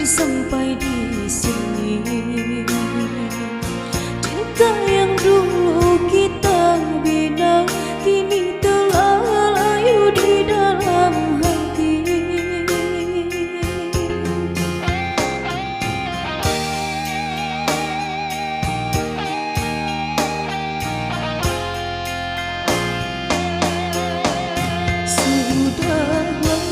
berakhir sampai di sini. Cinta yang dulu kita bina kini telah layu di dalam hati. Sudahlah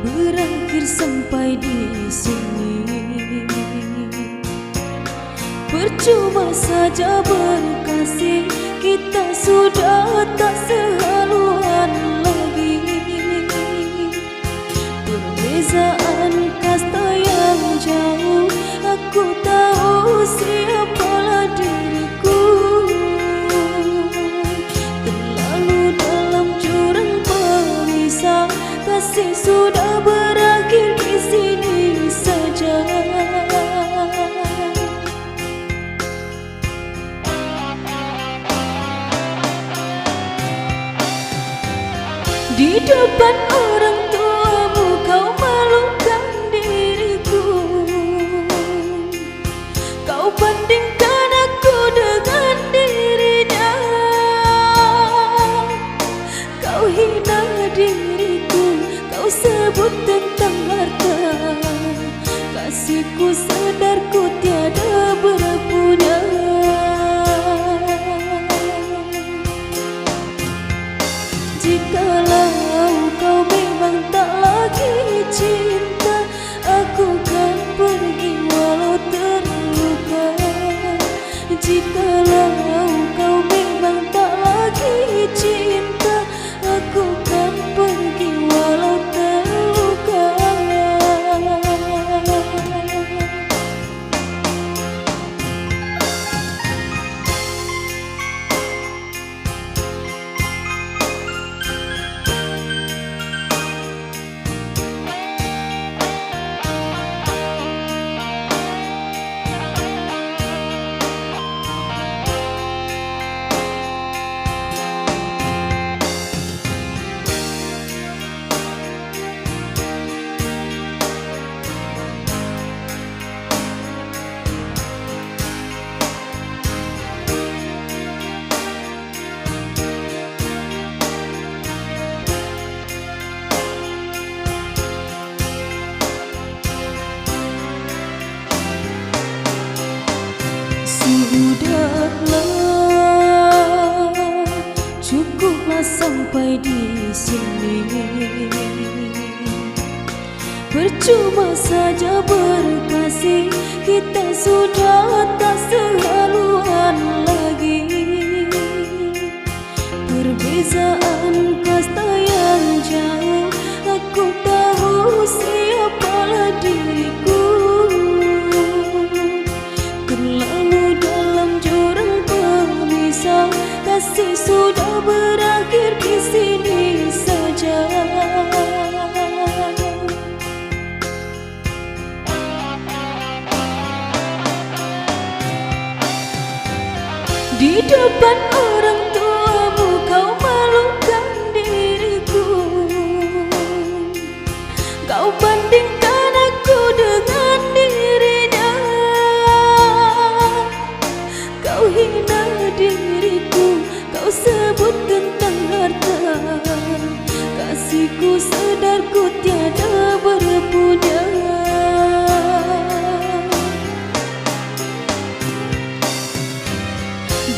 berakhir sampai di sini. Percuma saja berkasih, kita sudah tak sehaluan lagi. Perbezaan kasta yang jauh, aku tahu siapalah diriku. Terlalu dalam jurang pemisah, kasih sudah berakhir di sini saja. Di depan orang tuamu kau malukan diriku. Kau bandingkan aku dengan dirinya. Kau hina diriku, kau sebut tentang harta. Kasihku sadarku tiada berpunya. Jikalau kau memang tak lagi cinta, aku kan pergi walau terluka. Jikalau kau memang tak lagi cinta, aku kan pergi walau terluka. Sudahlah, cukuplah sampai di sini. Percuma saja berkasih, kita sudah tak sehaluan lagi. Perbezaan kasta yang jauh, aku tahu siapalah diriku. Terlalu dalam jurang pemisah, kasih sudah berakhir di sini saja. Di depan orang tuamu kau malukan diriku. Kau bandingkan aku dengan dirinya. Kau hina diriku, kau sebut tentang harta. Kasihku sadarku tiada berpunya.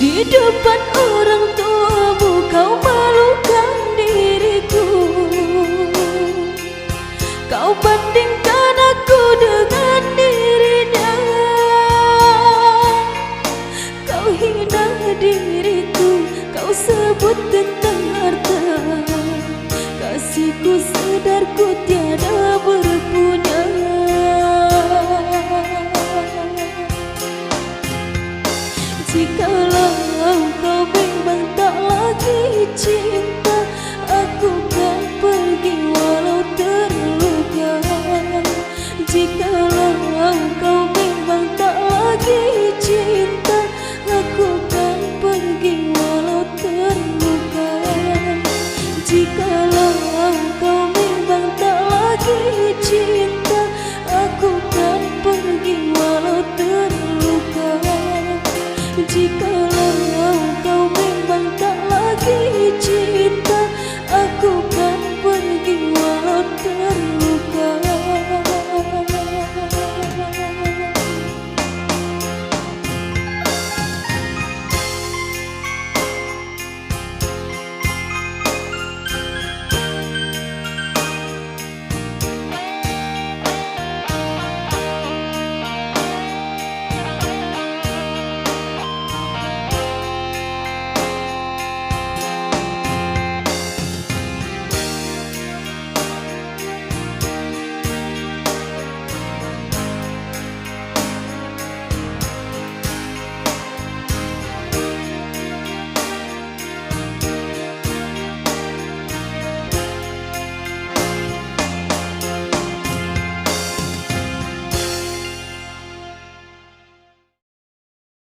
Di depan orang tuamu kau malukan diriku. Kau bandingkan aku dengan dirinya. Kau hina diriku, kau sebut tentang harta. Kasihku